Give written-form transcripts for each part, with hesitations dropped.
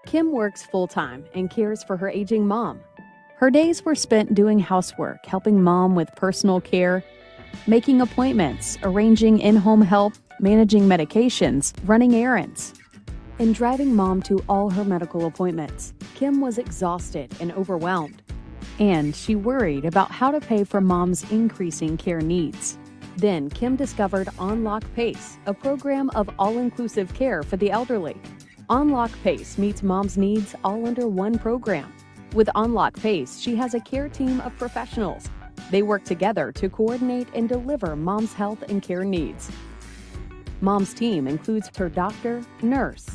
Kim works full-time and cares for her aging mom. Her days were spent doing housework, helping mom with personal care, making appointments, arranging in-home help, managing medications, running errands, and driving mom to all her medical appointments. Kim was exhausted and overwhelmed, and she worried about how to pay for mom's increasing care needs. Then Kim discovered On Lok PACE, a program of all-inclusive care for the elderly. On Lok PACE meets mom's needs all under one program. With On Lok PACE, she has a care team of professionals. They work together to coordinate and deliver mom's health and care needs. Mom's team includes her doctor, nurse,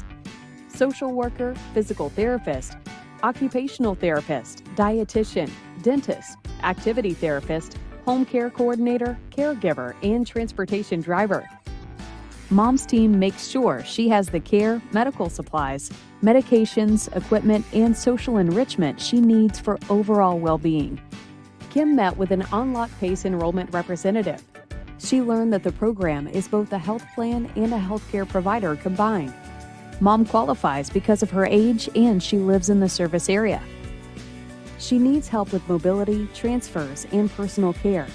social worker, physical therapist, occupational therapist, dietitian, dentist, activity therapist, home care coordinator, caregiver, and transportation driver. Mom's team makes sure she has the care, medical supplies, medications, equipment, and social enrichment she needs for overall well-being. Kim met with an On Lok PACE enrollment representative. She learned that the program is both a health plan and a healthcare provider combined. Mom qualifies because of her age and she lives in the service area. She needs help with mobility, transfers, and personal care.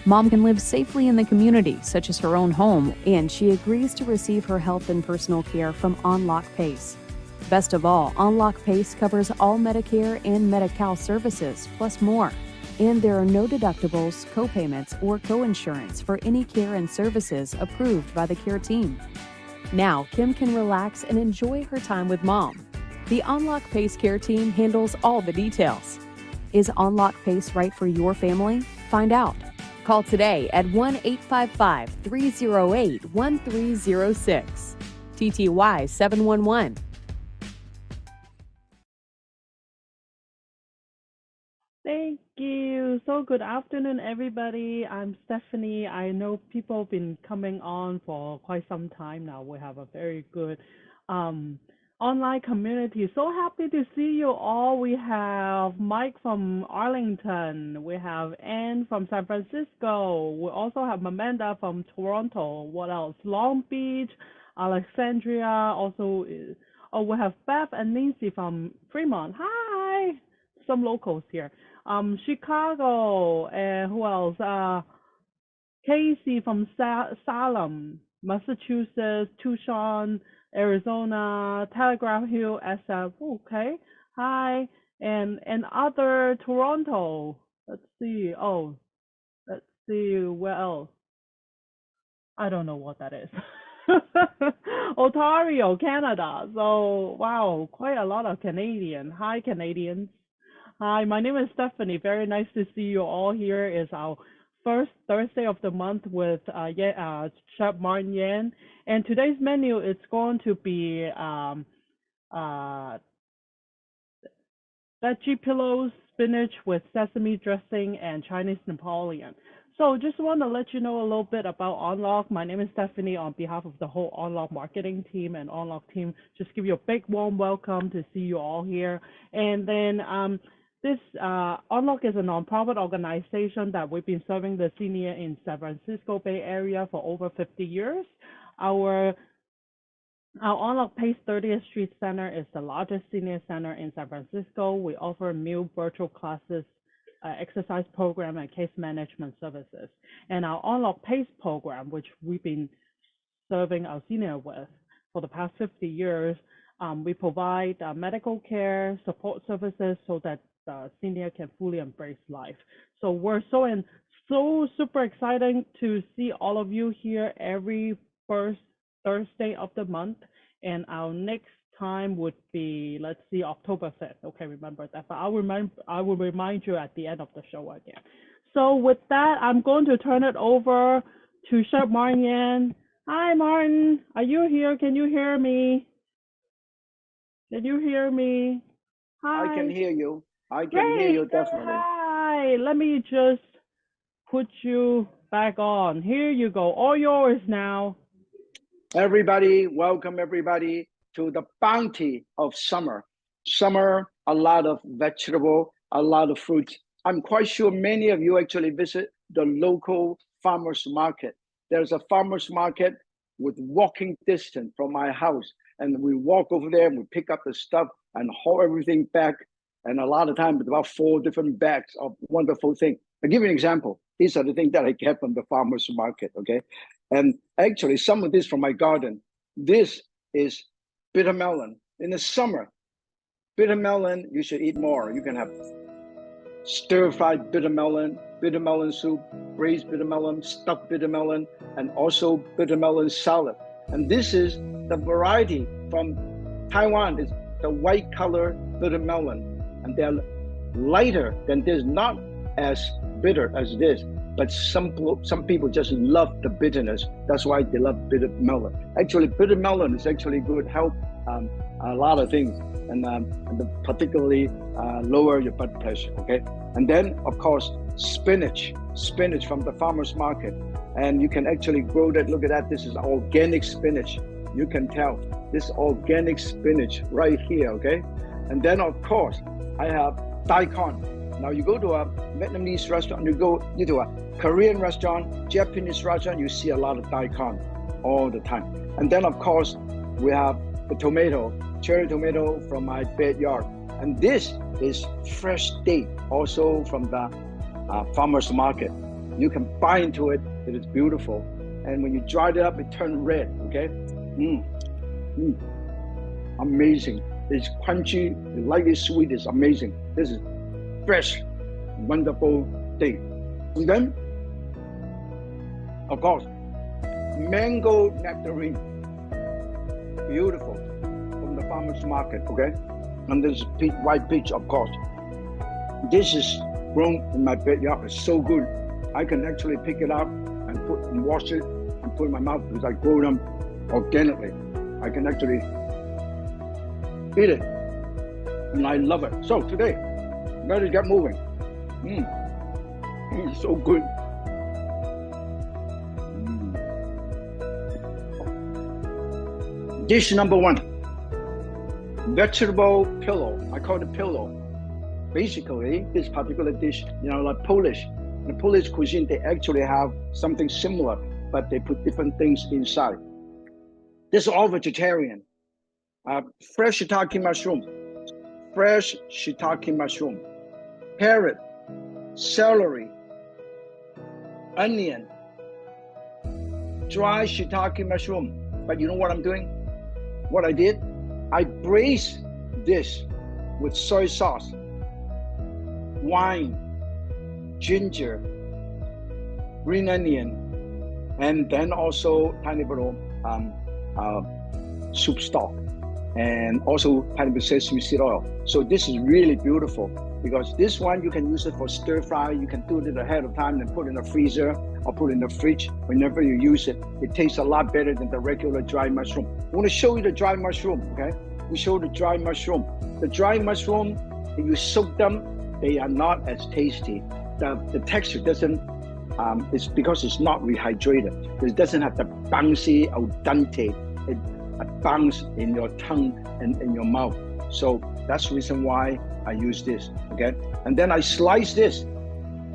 Mom can live safely in the community, such as her own home, and she agrees to receive her health and personal care from On Lok PACE. Best of all, On Lok PACE covers all Medicare and Medi-Cal services, plus more. And there are no deductibles, co-payments, or co-insurance for any care and services approved by the care team. Now, Kim can relax and enjoy her time with mom. The On Lok PACE care team handles all the details. Is On Lok PACE right for your family? Find out. Call today at 1-855-308-1306. TTY 711. Thank you. So good afternoon, everybody. I'm Stephanie. I know people have been coming on for quite some time now. We have a very good online community. So happy to see you all. We have Mike from Arlington. We have Anne from San Francisco. We also have Amanda from Toronto. What else? Long Beach, Alexandria. Also, we have Beth and Nancy from Fremont. Hi. Some locals here. Chicago, and who else? Casey from Salem, Massachusetts, Tucson, Arizona, Telegraph Hill, SF. Okay, hi, and other Toronto. Let's see. Oh, let's see where else. I don't know what that is. Ontario, Canada. So wow, quite a lot of Canadian. Hi, Canadians. Hi, my name is Stephanie. Very nice to see you all here. It's our first Thursday of the month with Chef Martin Yan. And today's menu is going to be veggie pillows, spinach with sesame dressing, and Chinese Napoleon. So just want to let you know a little bit about On Lok. My name is Stephanie on behalf of the whole On Lok marketing team and On Lok team. Just give you a big warm welcome to see you all here. And then this On Lok is a nonprofit organization that we've been serving the senior in San Francisco Bay Area for over 50 years. Our On Lok PACE 30th Street Center is the largest senior center in San Francisco. We offer meal virtual classes, exercise program, and case management services. And our On Lok PACE program, which we've been serving our senior with for the past 50 years, we provide medical care, support services so that the senior can fully embrace life. So we're so super excited to see all of you here every first Thursday of the month. And our next time would be, let's see, October 5th. Okay, remember that. But I will remind you at the end of the show again. So with that, I'm going to turn it over to Chef Martin Yan. Hi, Martin. Are you here? Can you hear me? Can you hear me? Hi. I can hear you. I can hear you definitely. Hi. Let me just put you back on. Here you go. All yours now. Everybody, welcome everybody to the bounty of summer. Summer, a lot of vegetable, a lot of fruits. I'm quite sure many of you actually visit the local farmers market. There's a farmers market with walking distance from my house. and we walk over there and we pick up the stuff and haul everything back. And a lot of times, about 4 different bags of wonderful things. I'll give you an example. These are the things that I get from the farmer's market, okay? And actually, some of this from my garden. This is bitter melon. In the summer, bitter melon, you should eat more. You can have stir-fried bitter melon soup, braised bitter melon, stuffed bitter melon, and also bitter melon salad. And this is the variety from Taiwan. It's the white color bitter melon. And they're lighter than this, not as bitter as this, but some people just love the bitterness. That's why they love bitter melon. Actually, bitter melon is actually good, help a lot of things, and particularly lower your blood pressure, okay? And then, of course, spinach from the farmer's market. And you can actually grow that. Look at that, this is organic spinach. You can tell, this organic spinach right here, okay? And then, of course, I have daikon. Now you go to a Vietnamese restaurant, you go to a Korean restaurant, Japanese restaurant, you see a lot of daikon all the time. And then of course, we have the tomato, cherry tomato from my backyard. And this is fresh date, also from the farmer's market. You can bite into it, it is beautiful. And when you dry it up, it turns red, okay? Amazing. It's crunchy, lightly sweet, it's amazing. This is fresh, wonderful thing. And then, of course, mango nectarine. Beautiful, from the farmer's market, okay? And this white peach, of course. This is grown in my backyard, it's so good. I can actually pick it up and wash it and put in my mouth because I grow them organically. I can actually eat it, and I love it. So today, ready to get moving. So good. Dish number 1, vegetable pillow. I call it pillow. Basically, this particular dish, like Polish. In the Polish cuisine, they actually have something similar, but they put different things inside. This is all vegetarian. Fresh shiitake mushroom, carrot, celery, onion, dry shiitake mushroom. But you know what I'm doing? What I did? I braised this with soy sauce, wine, ginger, green onion, and then also tiny little soup stock, and also tiny bit sesame seed oil. So this is really beautiful because this one you can use it for stir fry. You can do it ahead of time and put in the freezer or put in the fridge. Whenever you use it, it tastes a lot better than the regular dry mushroom. I want to show you the dry mushroom, okay? We show the dry mushroom. The dry mushroom, if you soak them, they are not as tasty. The texture doesn't, it's because it's not rehydrated. It doesn't have the bouncy al dente. It bounce in your tongue and in your mouth. So that's the reason why I use this, okay? And then I slice this,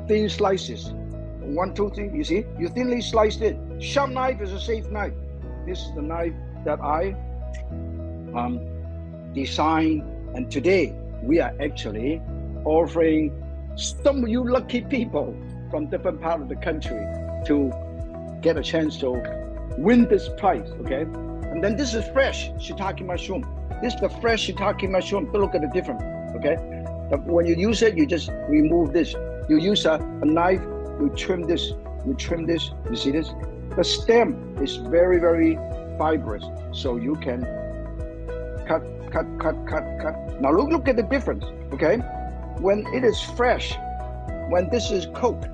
thin slices. 1, 2, 3, you see? You thinly sliced it. Sharp knife is a safe knife. This is the knife that I designed. And today we are actually offering some of you lucky people from different parts of the country to get a chance to win this prize, okay? And then this is fresh shiitake mushroom. This is the fresh shiitake mushroom. Look at the difference, okay? But when you use it, you just remove this. You use a knife, you trim this, you see this? The stem is very, very fibrous, so you can cut. Now look at the difference, okay? When it is fresh, when this is cooked,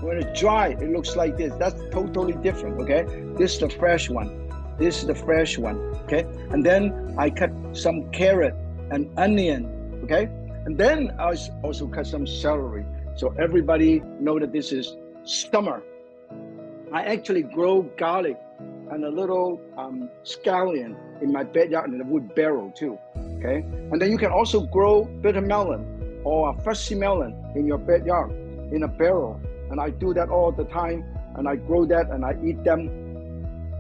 when it's dry, it looks like this. That's totally different, okay? This is the fresh one. This is the fresh one, okay? And then I cut some carrot and onion, okay? And then I also cut some celery. So everybody know that this is summer. I actually grow garlic and a little scallion in my backyard in a wood barrel too, okay? And then you can also grow bitter melon or a fuzzy melon in your backyard in a barrel. And I do that all the time, and I grow that and I eat them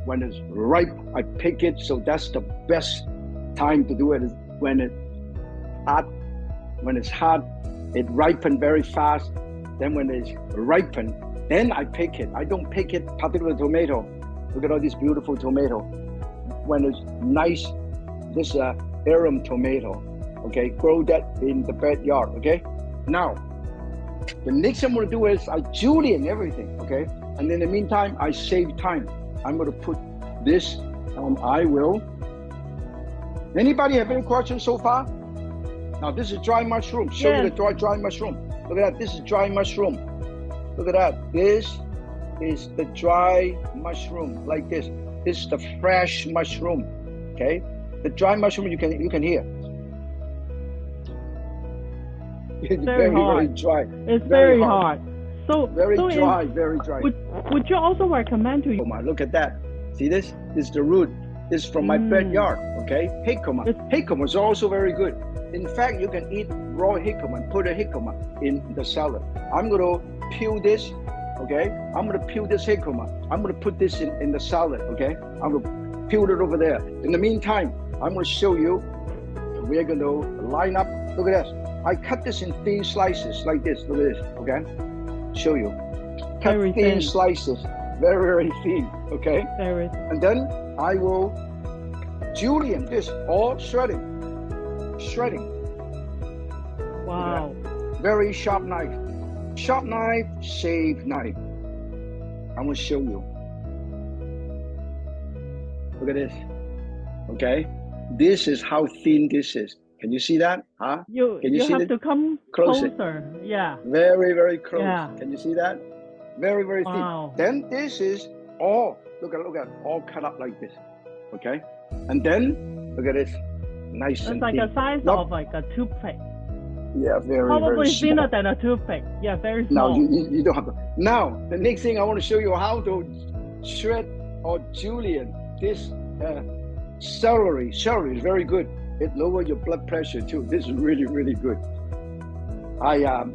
when it's ripe, I pick it. So that's the best time to do it, is when it's hot. When it's hot, it ripens very fast. Then when it's ripened, then I pick it. I don't pick it, particular tomato. Look at all these beautiful tomato. When it's nice, this arum tomato, okay? Grow that in the backyard, okay? Now, the next thing I'm gonna do is I julienne everything, okay? And in the meantime, I save time. I'm gonna put this, I will. Anybody have any questions so far? Now this is dry mushroom. Show you the dry mushroom. Look at that, this is dry mushroom. Look at that, this is the dry mushroom, like this. This is the fresh mushroom, okay? The dry mushroom you can hear. It's very dry. It's very hard. So very dry, very dry. Would you also recommend to you? Look at that. See this? This is the root. This is from my backyard, okay? Jicama. Jicama is also very good. In fact, you can eat raw jicama and put a jicama in the salad. I'm gonna peel this, okay? I'm gonna peel this jicama. I'm gonna put this in the salad, okay? I'm gonna peel it over there. In the meantime, I'm gonna show you. We're gonna line up. Look at this. I cut this in thin slices like this. Look at this, okay? Show you. Cut Very thin thin. slices, very thin, okay? Very. And then I will julienne this, all shredding. Wow. Very sharp knife. Sharp knife, shave knife. I'm gonna show you. Look at this, okay? This is how thin this is. Can you see that? Huh? You have to come closer. Yeah. Very close. Yeah. Can you see that? Very Wow. thin. Then this is all, look at, all cut up like this, okay? And then, look at this, nice It's and like thin. the size of like a toothpick. Yeah, very Probably small. thinner than a toothpick. Yeah, very Now, small. you don't have to. Now, the next thing I want to show you how to shred or julienne this celery. Celery is very good. It lowers your blood pressure too. This is really good. I have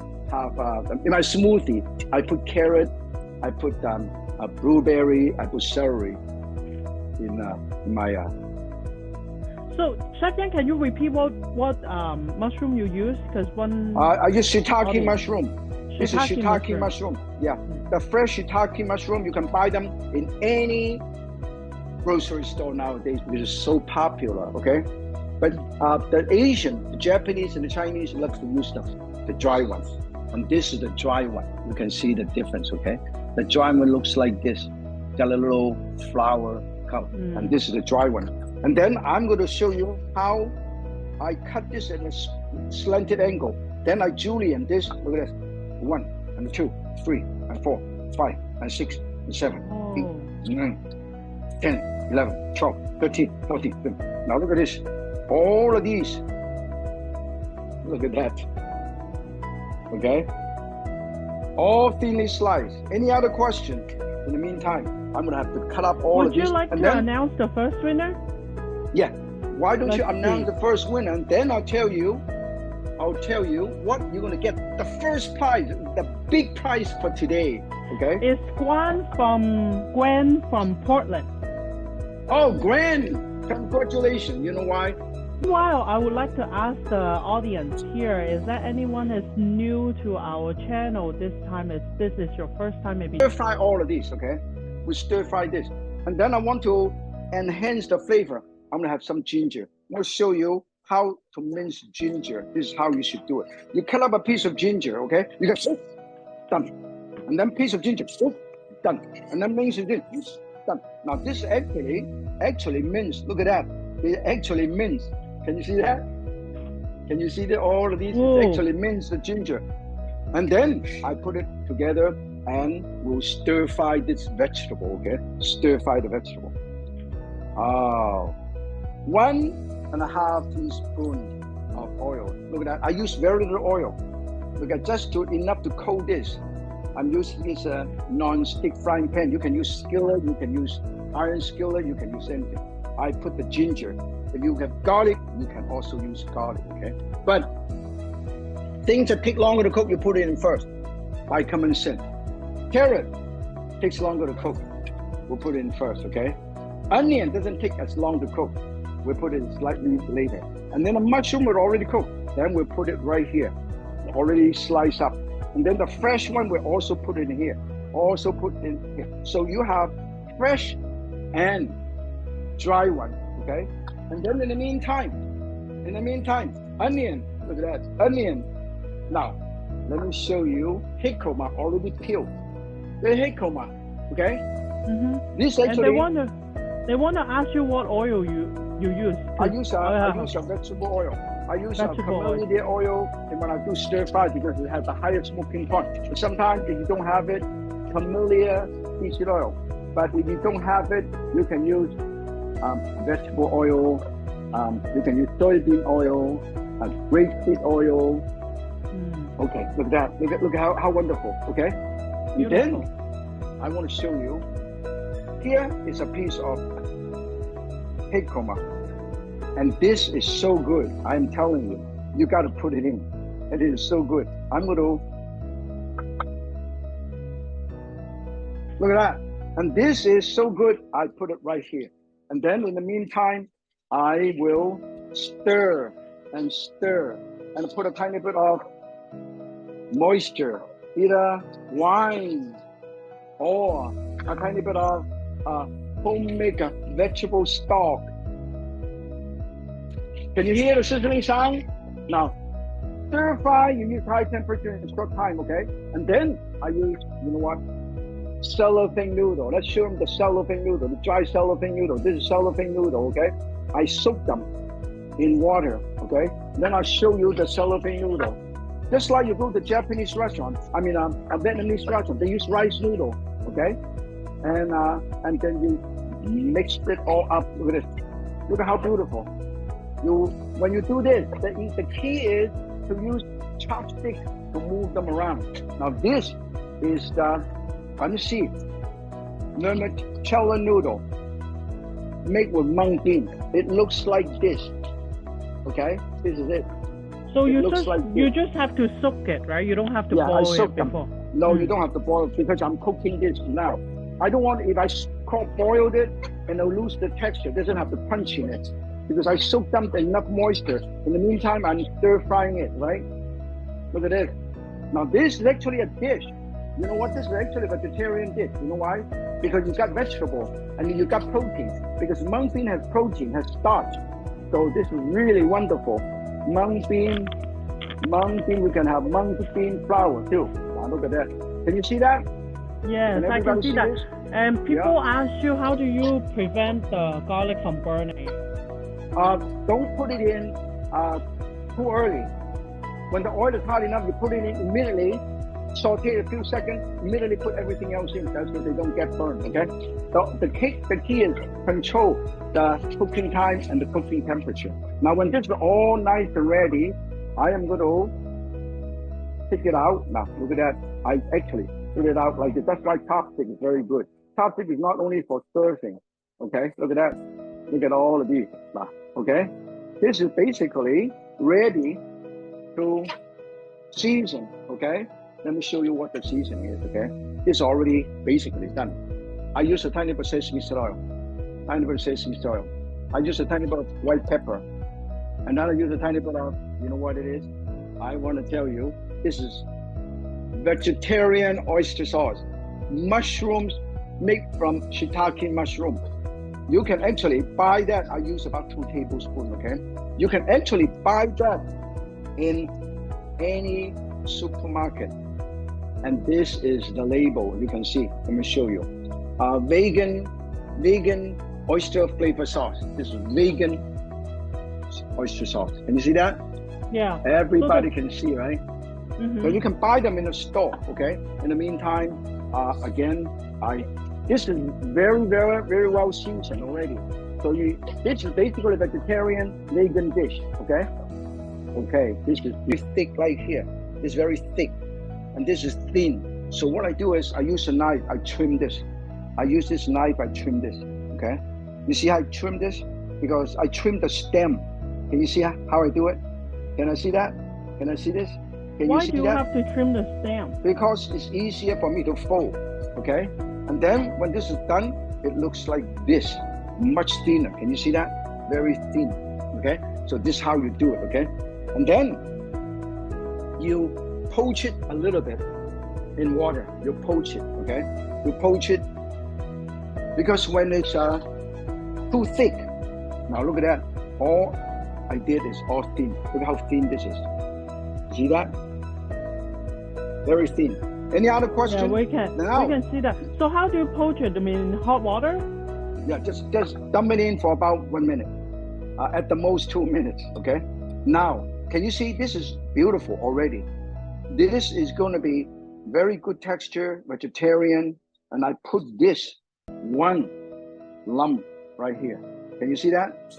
in my smoothie, I put carrot, I put a blueberry, I put celery in my. So, Chef Yan, can you repeat what mushroom you use? Because one. I use shiitake Okay. mushroom. This is shiitake mushroom. Yeah, the fresh shiitake mushroom. You can buy them in any grocery store nowadays because it's so popular. Okay, but the Asian, the Japanese, and the Chinese love to use the dry ones. And this is the dry one. You can see the difference. Okay, the dry one looks like this. Got a little flower color, and this is the dry one. And then I'm going to show you how I cut this in a slanted angle. Then I julienne this. Look at this. 1 and 2, 3 and 4, 5 and 6 and 7, 8, 9, 10, 11, 12, 13, 14. 15. Now look at this. All of these. Look at that. Okay. All thinly sliced. Any other question? In the meantime, I'm going to have to cut up all of these. Would you like to announce the first winner? Yeah. Why don't you Let's announce see. the first winner, and then I'll tell you what you're gonna get. The first prize, the big prize for today. Okay. It's Gwen from Portland. Oh, Gwen! Congratulations. You know why? Meanwhile, I would like to ask the audience here, is there anyone that's new to our channel this time? Is this your first time maybe? Stir fry all of these, okay? We stir fry this. And then I want to enhance the flavor. I'm gonna have some ginger. I'm gonna show you how to mince ginger. This is how you should do it. You cut up a piece of ginger, okay? You got done. And then piece of ginger, done. And then mince it, done. Now this actually mince. Look at that. It actually mince. Can you see that? Can you see that all of these? It actually mince the ginger. And then I put it together and we'll stir fry this vegetable, okay? Stir fry the vegetable. 1.5 teaspoons of oil. Look at that. I use very little oil. Look at just enough to coat this. I'm using this non-stick frying pan. You can use skillet, you can use iron skillet, you can use anything. I put the ginger. If you have garlic, you can also use garlic, okay? But things that take longer to cook, you put it in first, by common sense. Carrot takes longer to cook. We'll put it in first, okay? Onion doesn't take as long to cook. We put it slightly later. And then the mushroom will already cook. Then we'll put it right here, already sliced up. And then the fresh one, we'll also put it in here. Also put in here. So you have fresh and dry one, okay? And then in the meantime, onion, look at that, onion. Now, let me show you jicama already peeled. The jicama, okay? This actually. And they want to ask you what oil you use. I use a vegetable oil. I use a camellia oil, and when I do stir fry, because it has the highest smoking point. But sometimes if you don't have it, camellia seed oil. But if you don't have it, you can use vegetable oil. You can use soybean oil, grapeseed oil. Okay, look at that. Look at how wonderful. Okay. And then I want to show you. Here is a piece of jicama. And this is so good. I'm telling you, you got to put it in. It is so good. I'm going to look at that. And this is so good. I put it right here. And then in the meantime, I will stir and put a tiny bit of moisture, either wine or a tiny bit of homemade vegetable stock. Can you hear the sizzling sound? Now, stir fry, you use high temperature in a short time, okay? And then I use, you know what? Cellophane noodle. Let's show them the cellophane noodle, the dry cellophane noodle. This is cellophane noodle, okay? I soak them in water, okay? Then I'll show you the cellophane noodle. Just like you go to Japanese restaurant, a Vietnamese restaurant, they use rice noodle, okay? And then you mix it all up with it. Look at how beautiful. When you do this, the key is to use chopsticks to move them around. Now this is the, let me see, vermicelli noodle made with mung bean. It looks like this. Okay, this is it. So you just have to soak it, right? You don't have to boil it before. No, you don't have to boil it because I'm cooking this now. I don't want, if I boiled it and it'll lose the texture, it doesn't have the punch in it. Because I soaked them enough moisture. In the meantime, I'm stir frying it, right? Look at this. Now this is actually a dish. You know what? This is actually a vegetarian dish. You know why? Because you got vegetable and you got protein. Because mung bean has protein, has starch. So this is really wonderful. Mung bean, we can have mung bean flour too. Now look at that. Can you see that? Yes, I can see that. This? And people ask you, how do you prevent the garlic from burning? Don't put it in too early. When the oil is hot enough, you put it in immediately, saute it a few seconds, immediately put everything else in. That's so they don't get burned, okay? So the key is control the cooking time and the cooking temperature. Now when this is all nice and ready, I am going to take it out. Now look at that. I actually took it out like this. That's why chopstick is very good. Chopstick is not only for serving, okay? Look at that. Look at all of these. Now, okay? This is basically ready to season, okay? Let me show you what the seasoning is, okay? It's already basically done. I use a tiny bit of sesame oil. I use a tiny bit of white pepper. And then I use a tiny bit of, you know what it is? I want to tell you, this is vegetarian oyster sauce. Mushrooms made from shiitake mushroom. You can actually buy that. I use about 2 tablespoons, okay? You can actually buy that in any supermarket. And this is the label, you can see. Let me show you. Vegan oyster flavor sauce. This is vegan oyster sauce. Can you see that? Yeah. Everybody can see, right? So you can buy them in the store, okay? In the meantime, again, this is very, very, very well seasoned already. So this is basically a vegetarian vegan dish, okay? Okay, this is thick right here. It's very thick, and this is thin. So what I do is I use a knife, I trim this. I use this knife, I trim this, okay? You see how I trim this? Because I trim the stem. Can you see how I do it? Can I see that? Can I see this? Can Why you see do you that? have to trim the stem? Because it's easier for me to fold, okay? And then when this is done, it looks like this. much thinner. Can you see that? Very thin, okay? So this is how you do it, okay? And then you poach it a little bit in water. You poach it, okay? You poach it because when it's too thick, now look at that. All I did is all thin. Look how thin this is. See that? Very thin. Any other question? Yeah, we can see that. So how do you poach it? I mean, in hot water? Yeah, just dump it in for about 1 minute. At the most 2 minutes, okay? Now, can you see this is beautiful already? This is going to be very good texture, vegetarian, and I put this one lump right here. Can you see that?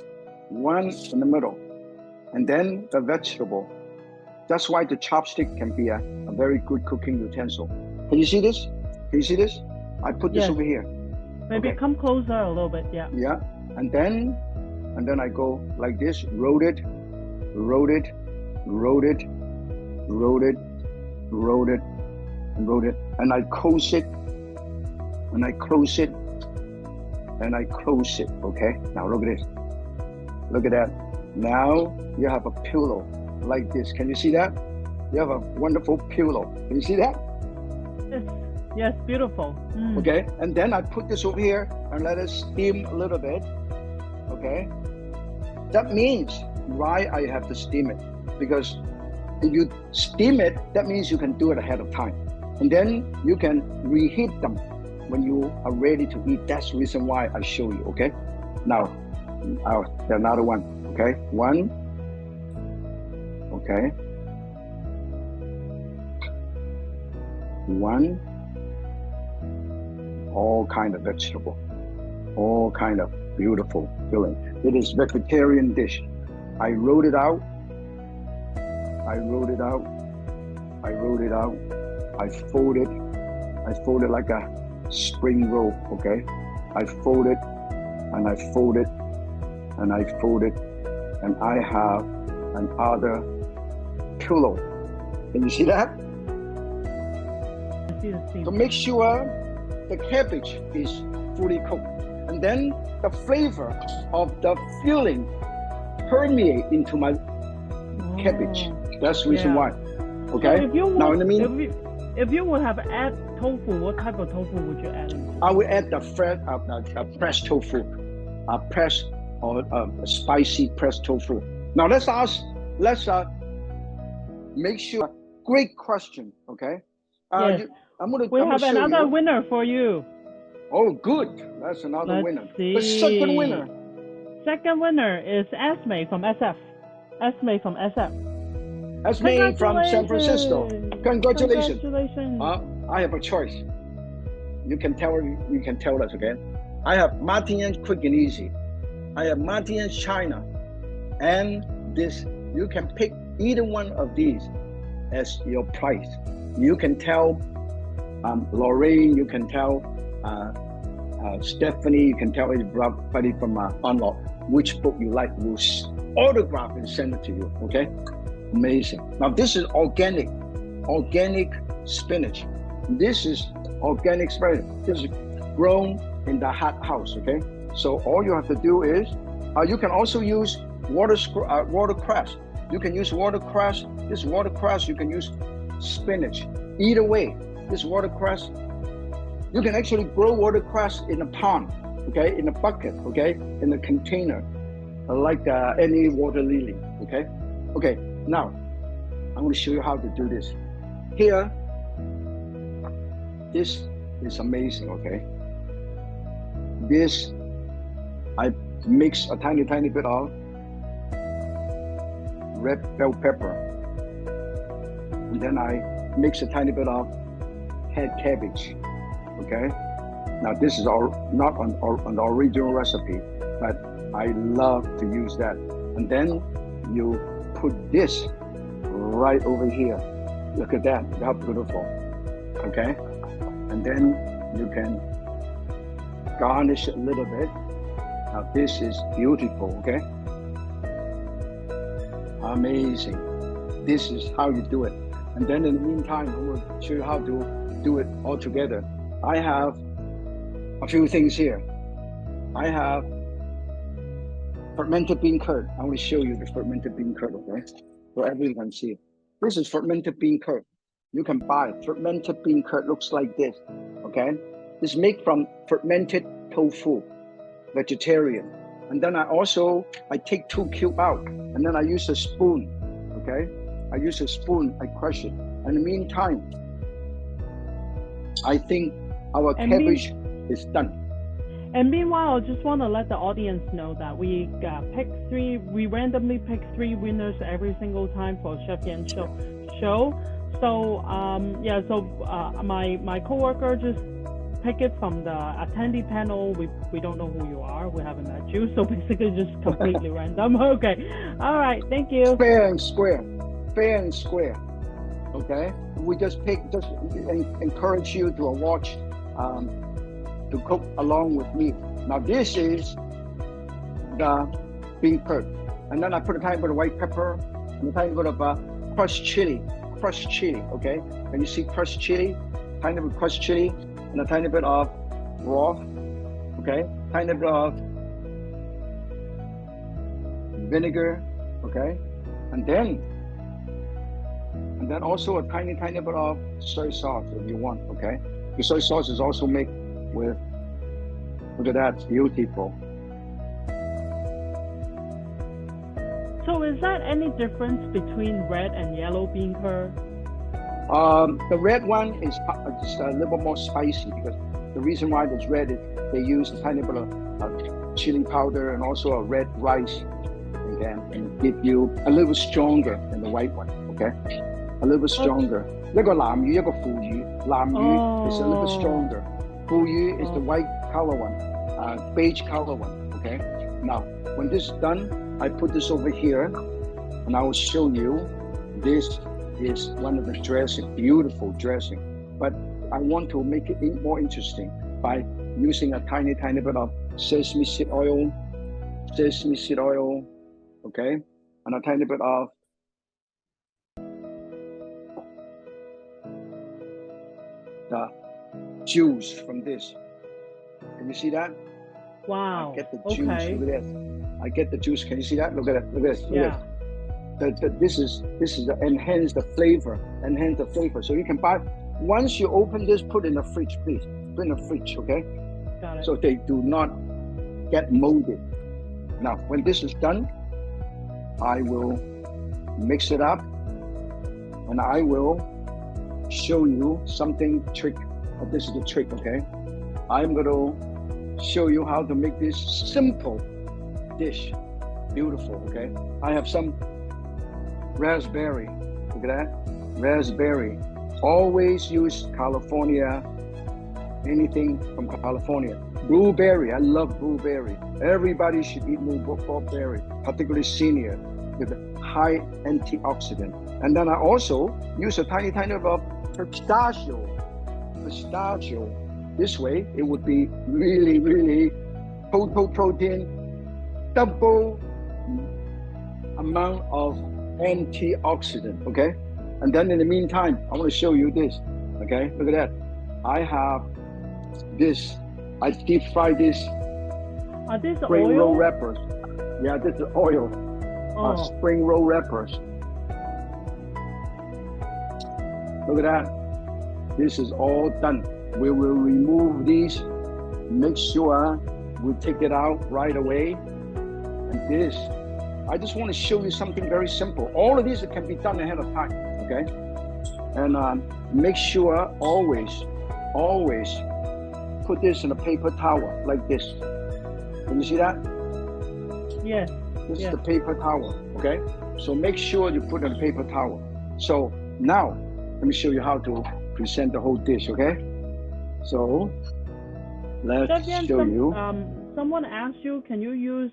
One in the middle, and then the vegetable. That's why the chopstick can be a very good cooking utensil. Can you see this? Can you see this? I put this over here. Maybe okay. Come closer a little bit, yeah. Yeah, and then I go like this, roll it, roll it, roll it, roll it, roll it, and roll it, and I close it, and I close it, and I close it, okay? Now look at this. Look at that. Now you have a pillow like this. Can you see that? You have a wonderful pillow. Can you see that? Yes, beautiful. Okay, and then I put this over here and let it steam a little bit. Okay, that means why I have to steam it, because if you steam it, that means you can do it ahead of time, and then you can reheat them when you are ready to eat. That's the reason why I show you. Okay, now another one. Okay, one. Okay, one. All kind of vegetable, all kind of beautiful filling. It is vegetarian dish. I wrote it out. I wrote it out. I wrote it out. I fold it. I fold it like a spring roll. Okay. I fold it, and I fold it, and I fold it, and I have another pillow. Can you see that? So make sure the cabbage is fully cooked, and then the flavor of the filling permeate into my cabbage. That's the reason why. Okay. So if you would, now, in the if you would have add tofu, what type of tofu would you add in? I would add the fresh tofu, pressed or spicy pressed tofu. Now let's make sure. Great question. Okay. Yes. We have another winner for you. Oh, good. That's another winner. See. The second winner. Second winner is Esme from SF. Esme from SF. Esme from San Francisco. Congratulations. Congratulations. I have a choice. You can tell us again. I have Martin's Quick and Easy. I have Martin's China. And this, you can pick either one of these as your price. You can tell Lorraine, you can tell Stephanie, you can tell everybody from On Lok which book you like. We'll autograph and send it to you, okay? Amazing. Now this is organic spinach. This is organic spinach. This is grown in the hot house, okay? So all you have to do is, you can also use watercress. You can use watercress. This watercress, you can use spinach. Either way, this watercress, you can actually grow watercress in a pond, okay, in a bucket, okay, in a container, like any water lily, okay? Okay, now, I'm going to show you how to do this. Here, this is amazing, okay? This, I mix a tiny bit of red bell pepper, and then I mix a tiny bit of head cabbage, okay? Now this is not an original recipe, but I love to use that. And then you put this right over here. Look at that, how beautiful, okay? And then you can garnish it a little bit. Now this is beautiful, okay? Amazing. This is how you do it. And then in the meantime, I'm going to show you how to do it all together. I have a few things here. I have fermented bean curd. I want to show you the fermented bean curd, okay? So everyone can see it. This is fermented bean curd. You can buy it. Fermented bean curd looks like this, okay? It's made from fermented tofu, vegetarian. And then I take 2 cubes out, and then I use a spoon, okay? I use a spoon, I crush it. In the meantime, I think our cabbage is done. And meanwhile, I just want to let the audience know that we randomly pick 3 winners every single time for Chef Yan show. So my coworker just pick it from the attendee panel. We don't know who you are. We haven't met you. So basically just completely random. Okay. All right. Thank you. Fair and square. Okay. We just encourage you to watch, to cook along with me. Now this is the bean curd. And then I put a tiny bit of white pepper and a tiny bit of crushed chili, okay? When you see crushed chili, tiny bit of crushed chili, and a tiny bit of broth, okay? Tiny bit of vinegar, okay? And then also a tiny bit of soy sauce if you want, okay? The soy sauce is also made with, look at that, beautiful. So is that any difference between red and yellow bean curd? The red one is just a little bit more spicy, because the reason why it's red is they use a tiny bit of chili powder and also a red rice, again, and give you a little stronger than the white one, okay? A little bit stronger. 一個南魚，一個腐魚。南魚 is a little bit stronger. 腐魚 is the white color one, beige color one, okay? Now, when this is done, I put this over here, and I will show you. This is one of the dressing, beautiful dressing. But I want to make it more interesting by using a tiny bit of sesame seed oil, okay? And a tiny bit of the juice from this. Can you see that? Wow. I get the juice. Look at this. I get the juice. Can you see that? Look at it. Look at this. Look at this. This is the enhance the flavor. So you can buy. Once you open this, put in the fridge, please. Put in the fridge, okay? Got it. So they do not get molded. Now, when this is done, I will mix it up, and I will show you something trick. This is the trick, okay? I'm going to show you how to make this simple dish beautiful, okay? I have some raspberry. Look at that. Raspberry. Always use California, anything from California. Blueberry. I love blueberry. Everybody should eat blueberry, particularly senior, with a high antioxidant. And then I also use a tiny bit of pistachio. This way, it would be really total protein, double amount of antioxidant, okay? And then in the meantime, I want to show you this, okay? Look at that. I have this. I deep fry this. Are these spring oil? roll wrappers. Yeah, this is oil. Spring roll wrappers. Look at that. This is all done. We will remove these. Make sure we take it out right away. And this, I just want to show you something very simple. All of these can be done ahead of time, okay? And make sure always put this in a paper towel like this. Can you see that? Yes. This is the paper towel, okay? So make sure you put it in a paper towel. So now, let me show you how to present the whole dish, okay? So let's show you. Someone asked you, can you use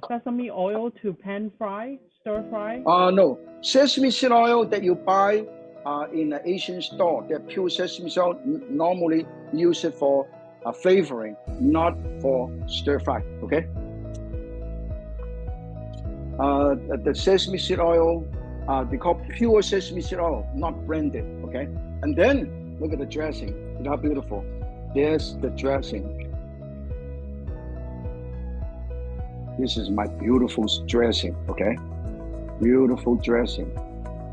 sesame oil to pan fry, stir fry? No. Sesame seed oil that you buy in an Asian store, they're pure sesame seed oil, normally use it for flavoring, not for stir fry, okay? The sesame seed oil, they call pure sesame seed oil, not blended, okay? And then look at the dressing. Look how beautiful. There's the dressing. This is my beautiful dressing, okay? Beautiful dressing.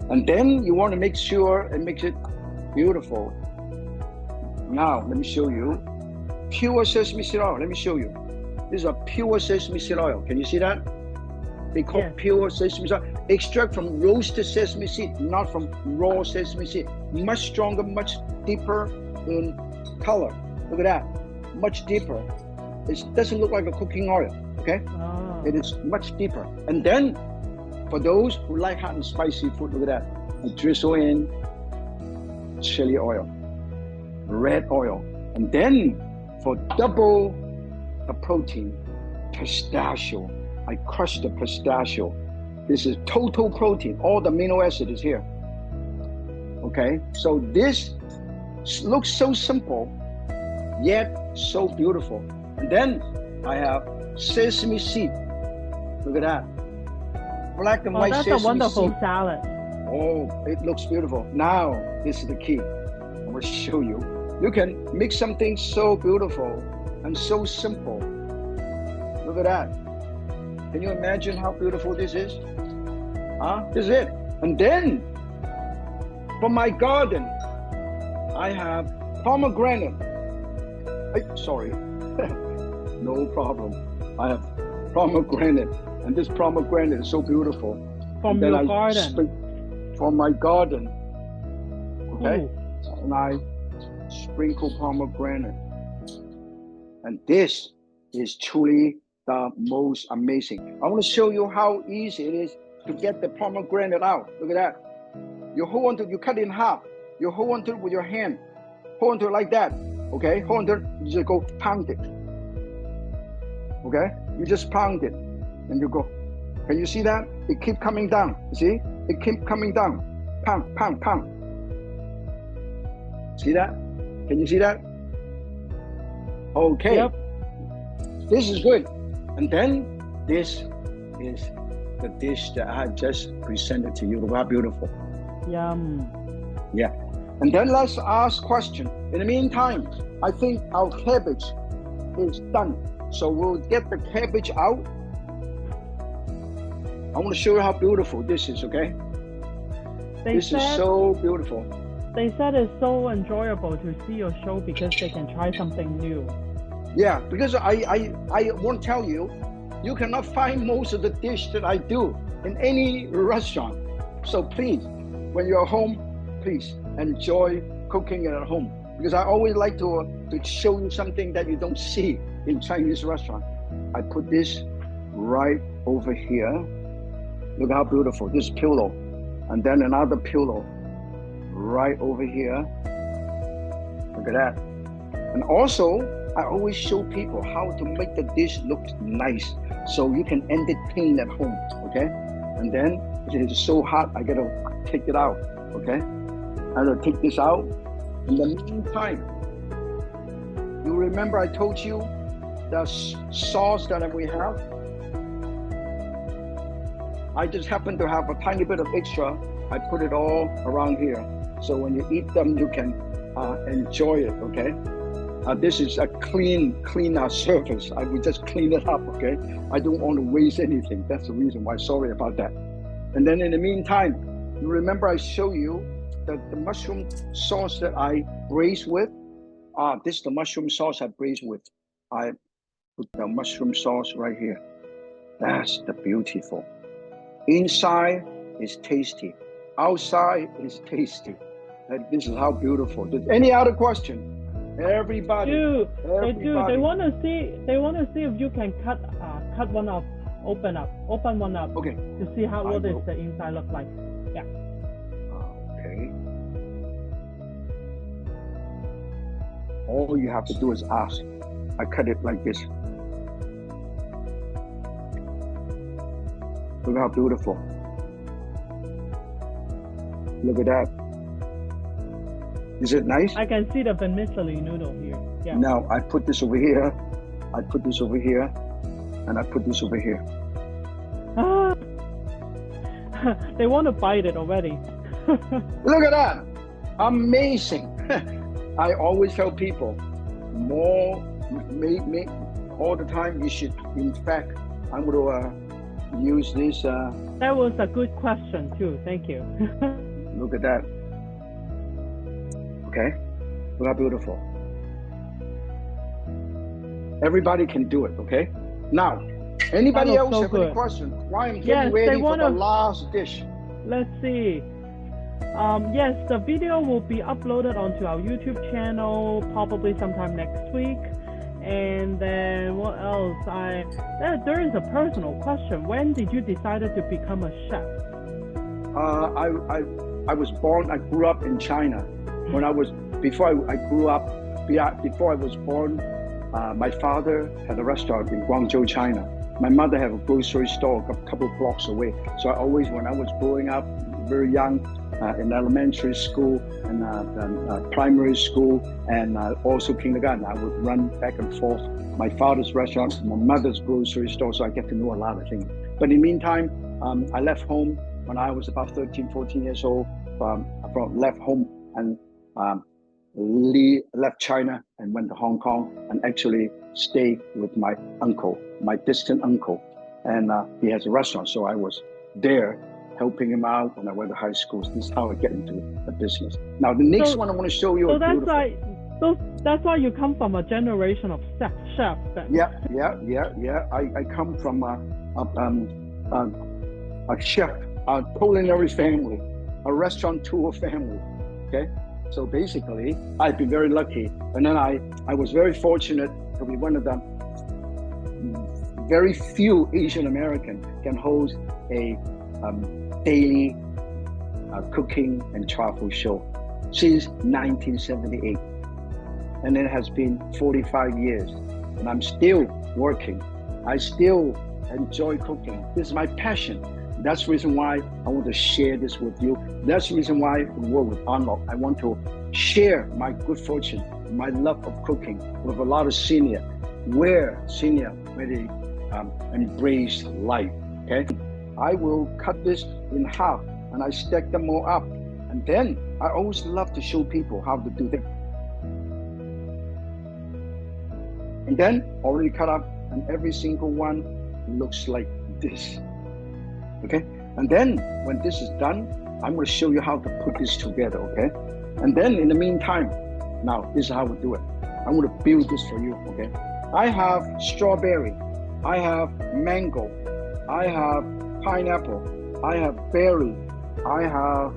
And then you want to make sure it makes it beautiful. Now, let me show you. Pure sesame seed oil. Let me show you. This is a pure sesame seed oil. Can you see that? They call pure sesame seed oil. Extract from roasted sesame seed, not from raw sesame seed. Much stronger, much deeper in color. Look at that. Much deeper. It doesn't look like a cooking oil, okay? Oh. It is much deeper. And then, for those who like hot and spicy food, look at that. I drizzle in chili oil, red oil. And then, for double the protein, pistachio. I crushed the pistachio. This is total protein. All the amino acid is here. Okay, so this looks so simple, yet so beautiful. And then I have sesame seed. Look at that. Black and white sesame seed. That's a wonderful salad. Oh, it looks beautiful. Now, this is the key. I'm going to show you. You can make something so beautiful and so simple. Look at that. Can you imagine how beautiful this is? This is it. And then, from my garden, I have pomegranate. Sorry. No problem. I have pomegranate. And this pomegranate is so beautiful. From your garden? From my garden. Okay? Ooh. And I sprinkle pomegranate. And this is truly the most amazing. I want to show you how easy it is to get the pomegranate out. Look at that. You hold on to it, you cut it in half. You hold on to it with your hand. Hold on to it like that. Okay? Hold on to it, you just go pound it. Okay? You just pound it. And you go. Can you see that? It keeps coming down. You see? It keeps coming down. Pound, pound, pound. See that? Can you see that? Okay. Yep. This is good. And then this is the dish that I just presented to you. Look how beautiful. Yum. Yeah. And then let's ask question. In the meantime, I think our cabbage is done. So we'll get the cabbage out. I want to show you how beautiful this is, okay? This is so beautiful. They said it's so enjoyable to see your show because they can try something new. Yeah, because I won't tell you, you cannot find most of the dish that I do in any restaurant. So please, when you're home, please enjoy cooking it at home. Because I always like to show you something that you don't see in Chinese restaurant. I put this right over here. Look how beautiful, this pillow. And then another pillow right over here. Look at that. And also, I always show people how to make the dish look nice so you can entertain at home, okay? And then it is so hot, I gotta take it out, okay? I gotta take this out. In the meantime, you remember I told you the sauce that we have? I just happen to have a tiny bit of extra. I put it all around here. So when you eat them, you can enjoy it, okay? This is a clean surface. I will just clean it up, okay? I don't want to waste anything. That's the reason why. Sorry about that. And then in the meantime, you remember I show you the mushroom sauce that I braise with? This is the mushroom sauce I braise with. I put the mushroom sauce right here. That's the beautiful. Inside is tasty. Outside is tasty. And this is how beautiful. Any other question? Everybody. They do. They want to see if you can cut one up, open one up. Okay. To see what does the inside look like. Yeah. Okay. All you have to do is ask. I cut it like this. Look how beautiful. Look at that. Is it nice? I can see the vermicelli noodle here. Yeah. Now I put this over here. I put this over here. And I put this over here. They want to bite it already. Look at that. Amazing. I always tell people, more, all the time, you should, in fact, I'm going to use this. That was a good question too. Thank you. Look at that. Okay, look how beautiful. Everybody can do it. Okay. Now, anybody else have any questions? Why I'm getting ready for the last dish? Let's see. Yes, the video will be uploaded onto our YouTube channel probably sometime next week. And then what else? There is a personal question. When did you decide to become a chef? I was born. I grew up in China. Before I was born, my father had a restaurant in Guangzhou, China. My mother had a grocery store a couple of blocks away. So when I was growing up, very young, in elementary school and primary school and also kindergarten, I would run back and forth my father's restaurant, my mother's grocery store, so I get to know a lot of things. But in the meantime, I left home when I was about 13, 14 years old. Left home and left China and went to Hong Kong and actually stayed with my uncle, my distant uncle. And he has a restaurant, so I was there helping him out when I went to high school. This is how I get into the business. Now, the next one I want to show you. So that's why you come from a generation of chefs then. Yeah. I come from a chef, a culinary family, a restaurateur family. Okay, so basically, I've been very lucky, and then I was very fortunate to be one of the very few Asian Americans can host a daily cooking and travel show since 1978, and it has been 45 years, and I'm still working. I still enjoy cooking. This is my passion. That's the reason why I want to share this with you. That's the reason why we work with On Lok. I want to share my good fortune, my love of cooking with a lot of senior really embrace life. Okay, I will cut this in half and I stack them all up, and then I always love to show people how to do them. And then already cut up, and every single one looks like this. Okay, and then when this is done, I'm going to show you how to put this together. Okay, and then in the meantime, now this is how we do it. I'm going to build this for you. Okay, I have strawberry, I have mango, I have pineapple, I have berry, I have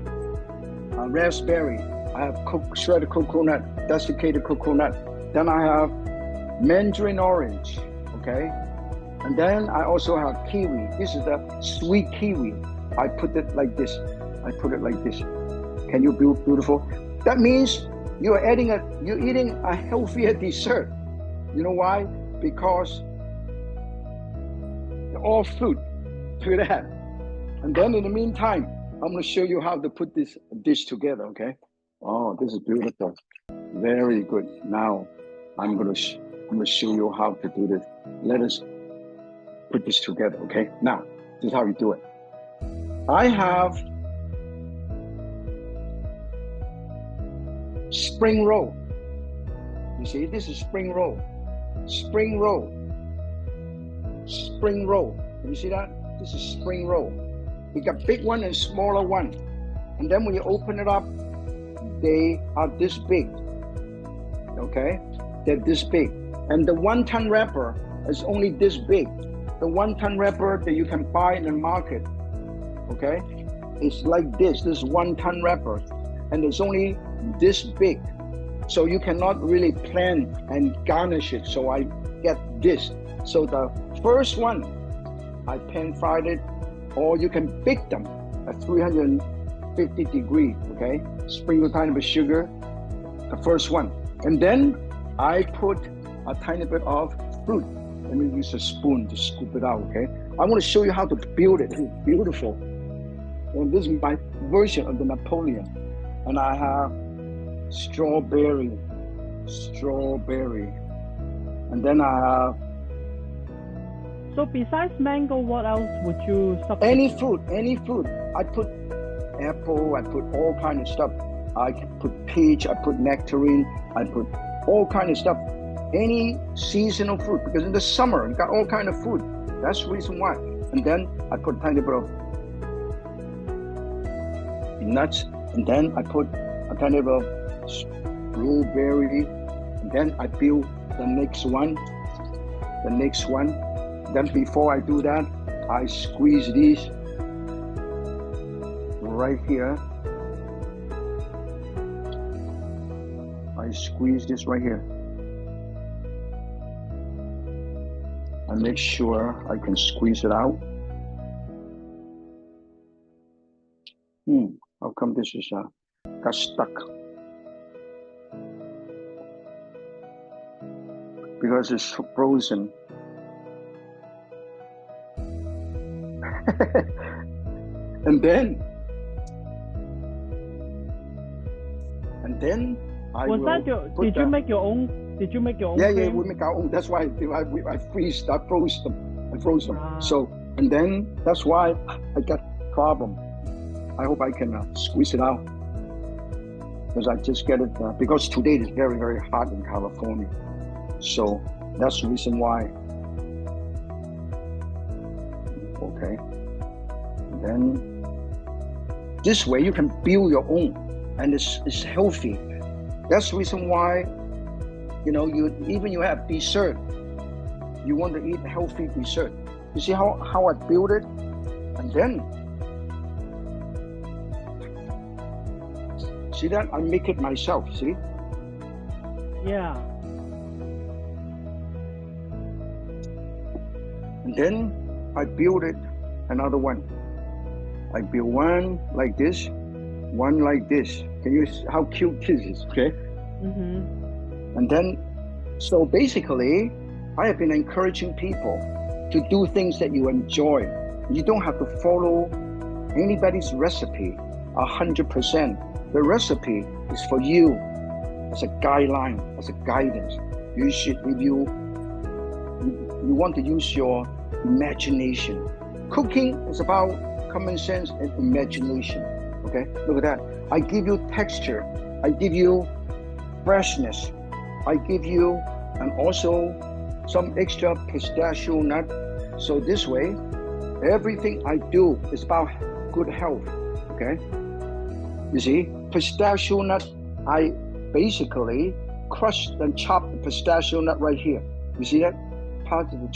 raspberry, I have shredded coconut, desiccated coconut, then I have mandarin orange. Okay, and then I also have kiwi. This is the sweet kiwi. I put it like this. Can you be beautiful? That means you're eating a healthier dessert. You know why? Because they're all fruit. Look at that. And then in the meantime, I'm going to show you how to put this dish together. Okay? Oh, this is beautiful. Very good. Now I'm going to show you how to do this. Let us put this together, okay? Now, this is how you do it. I have spring roll. You see, this is spring roll. Spring roll. Spring roll. Can you see that? This is spring roll. We got big one and smaller one. And then when you open it up, they are this big. Okay? They're this big. And the 1 ton wrapper is only this big. The 1 ton wrapper that you can buy in the market, okay? It's like this. This is 1 ton wrapper, and it's only this big. So you cannot really plan and garnish it. So I get this. So the first one, I pan fried it, or you can bake them at 350 degrees, okay? Sprinkle a tiny bit of sugar, the first one. And then I put a tiny bit of fruit. Let me use a spoon to scoop it out, okay? I want to show you how to build it. It's beautiful. And this is my version of the Napoleon. And I have strawberry. And then I have... So besides mango, what else would you substitute? Any fruit. I put apple, I put all kind of stuff. I put peach, I put nectarine, I put all kind of stuff. Any seasonal fruit, because in the summer you got all kind of fruit. That's the reason why. And then I put a tiny bit of nuts, and then I put a tiny bit of blueberry, and then I build the next one. Then before I do that, I squeeze these right here. I squeeze this right here. I make sure I can squeeze it out. How come this is got stuck? Because it's frozen. and then I Was that your? Did you make your own? Did you make your own? Yeah, cream? we make our own. That's why I froze them. So, and then that's why I got problem. I hope I can squeeze it out, because I just get it because today is very, very hot in California. So that's the reason why. Okay. And then this way you can build your own, and it's healthy. That's the reason why, you have dessert. You want to eat healthy dessert. You see how I build it? And then, see that? I make it myself, see? Yeah. And then I build it another one. I build one like this, one like this. Can you see how cute this is, okay? Mm-hmm. And then, so basically, I have been encouraging people to do things that you enjoy. You don't have to follow anybody's recipe 100%. The recipe is for you as a guideline, as a guidance. You should, if you want to use your imagination. Cooking is about common sense and imagination. Okay, look at that. I give you texture. I give you freshness. I give you, and also some extra pistachio nut. So this way, everything I do is about good health. Okay, you see, pistachio nut, I basically crush and chop the pistachio nut right here. You see that? Part of the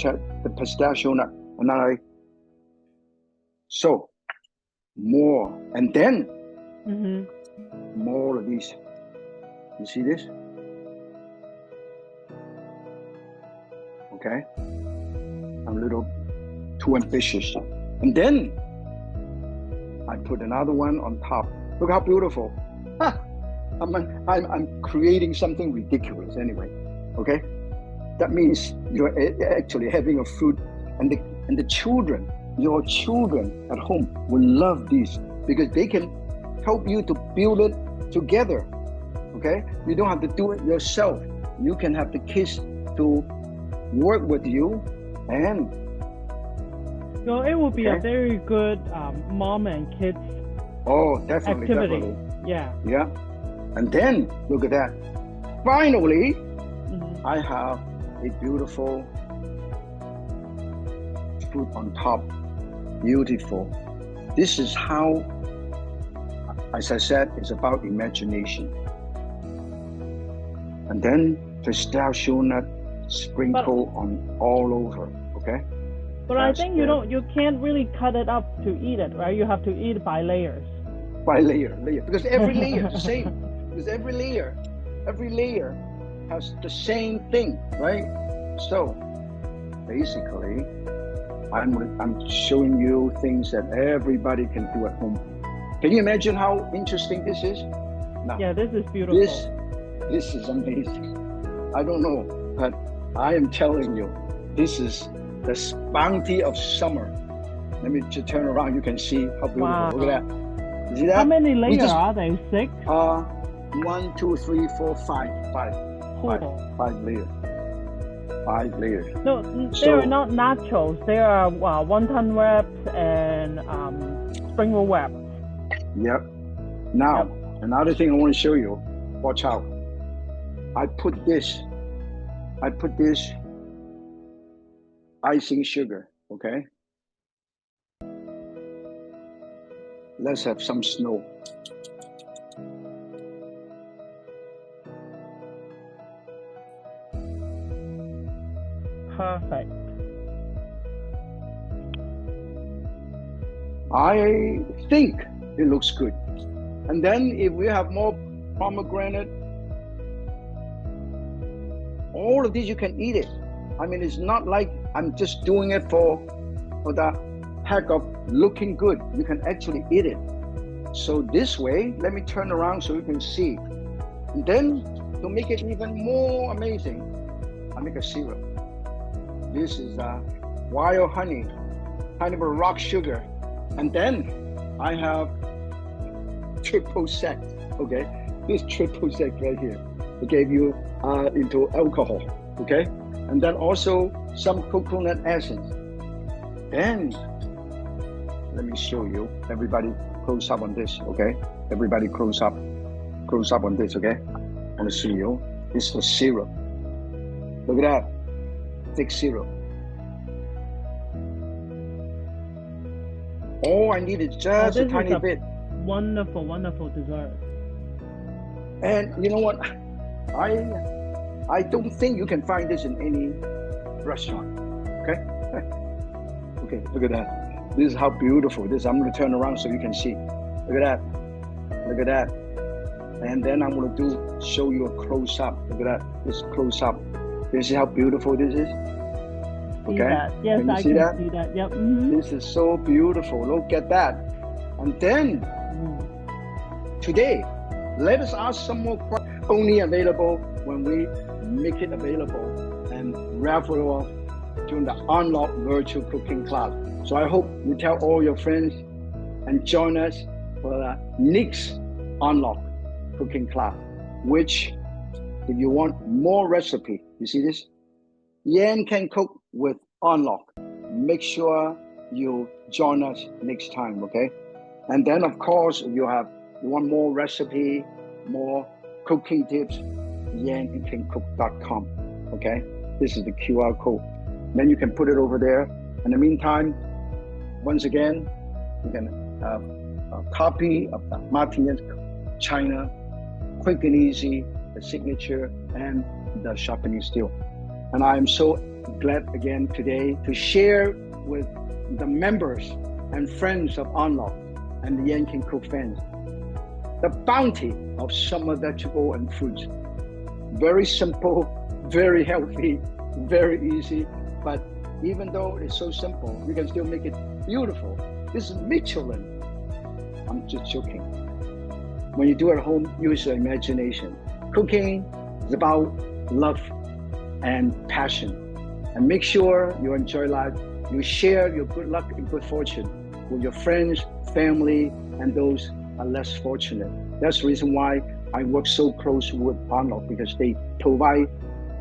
pistachio nut, and then so more, and then more of these. You see this? Okay, I'm a little too ambitious, and then I put another one on top. Look how beautiful! I'm creating something ridiculous anyway. Okay. That means you're actually having a fruit, and the children, your children at home will love this, because they can help you to build it together. Okay, you don't have to do it yourself. You can have the kids to work with you, and it will be a very good mom and kids. Oh, definitely, activity. Definitely. Yeah. And then look at that. Finally, I have a beautiful fruit on top. Beautiful. This is how, as I said, it's about imagination. And then pistachio nut sprinkle on all over. Okay. But I think you can't really cut it up to eat it, right? You have to eat it by layers. By layer, because every layer is the same. Because every layer has the same thing, right? So basically, I'm showing you things that everybody can do at home. Can you imagine how interesting this is? Now, yeah, this is beautiful. This is amazing. I don't know, but I am telling you, this is the bounty of summer. Let me just turn around. You can see how beautiful. Wow. Look at that. You see that? How many layers are they? 6? 1, 2, 3, 4, 5. Cool. 5 layers. 5 layers. No, they are not nachos. They are wonton wraps and spring roll wraps. Yep. Now, another thing I want to show you. Watch out. I put this icing sugar. Okay. Let's have some snow. Perfect. I think it looks good. And then if we have more pomegranate, all of these you can eat it. I mean, it's not like I'm just doing it for the heck of looking good. You can actually eat it. So this way, let me turn around so you can see. And then to make it even more amazing, I make a syrup. This is wild honey, with rock sugar. And then I have triple sec, okay? This triple sec right here. It gave you into alcohol, okay? And then also some coconut essence. Then, let me show you. Everybody close up on this, okay? Everybody close up on this, okay? I want to see you. This is the syrup. Look at that, thick syrup. All I need is just a tiny bit. Wonderful, wonderful dessert. And you know what? I don't think you can find this in any restaurant. Okay? Okay, look at that. This is how beautiful this is. I'm gonna turn around so you can see. Look at that. Look at that. And then I'm gonna show you a close up. Look at that. This close up. This is how beautiful this is. Okay? That. Yes, I can see that. Yep. Mm-hmm. This is so beautiful. Look at that. And then today, let us ask some more questions. Only available when we make it available and raffle off during the On Lok virtual cooking class. So I hope you tell all your friends and join us for the next On Lok cooking class, which if you want more recipe, you see this? Yan can cook with On Lok. Make sure you join us next time, okay? And then of course, if you want more recipe, more cooking tips, yancancook.com, okay? This is the QR code. Then you can put it over there. In the meantime, once again, you can have a copy of the Napoleons China, quick and easy, the signature, and the Japanese steel. And I am so glad again today to share with the members and friends of On Lok and the Yan Can Cook fans the bounty of summer vegetable and fruits. Very simple, very healthy, very easy, but even though it's so simple, you can still make it beautiful. This is Michelin. I'm just joking. When you do it at home, use your imagination. Cooking is about love and passion. And make sure you enjoy life. You share your good luck and good fortune with your friends, family, and those are less fortunate. That's the reason why I work so close with On Lok, because they provide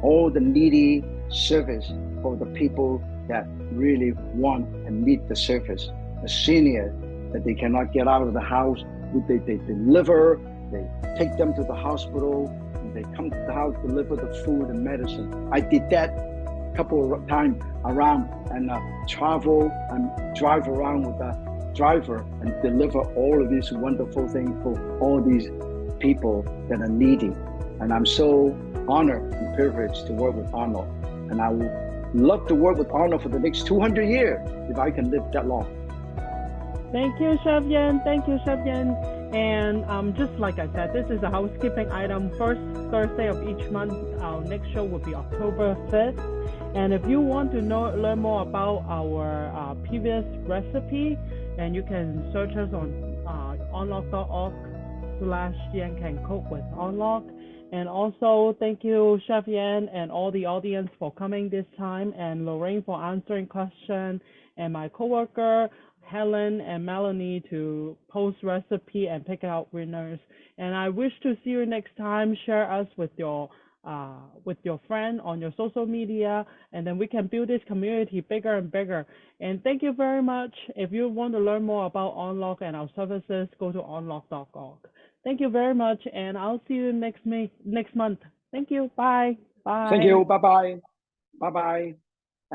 all the needy service for the people that really want and need the service. The senior that they cannot get out of the house, they deliver, they take them to the hospital, and they come to the house, deliver the food and medicine. I did that a couple of times around and travel and drive around with the driver and deliver all of these wonderful things for all these people that are needy. And I'm so honored and privileged to work with On Lok. And I would love to work with On Lok for the next 200 years if I can live that long. Thank you, Chef Yan. Thank you, Chef Yan. And just like I said, this is a housekeeping item. First Thursday of each month, our next show will be October 5th. And if you want to learn more about our previous recipe, and you can search us on onlok.org/Yan-Can-Cook with On Lok. And also, thank you, Chef Yan, and all the audience for coming this time, and Lorraine for answering questions, and my coworker, Helen and Melanie, to post recipe and pick out winners. And I wish to see you next time. Share us with your friend on your social media, and then we can build this community bigger and bigger. And thank you very much. If you want to learn more about On Lok and our services, go to onlok.org. Thank you very much, and I'll see you next month. Thank you. Bye. Bye. Thank you. Bye-bye. Bye-bye.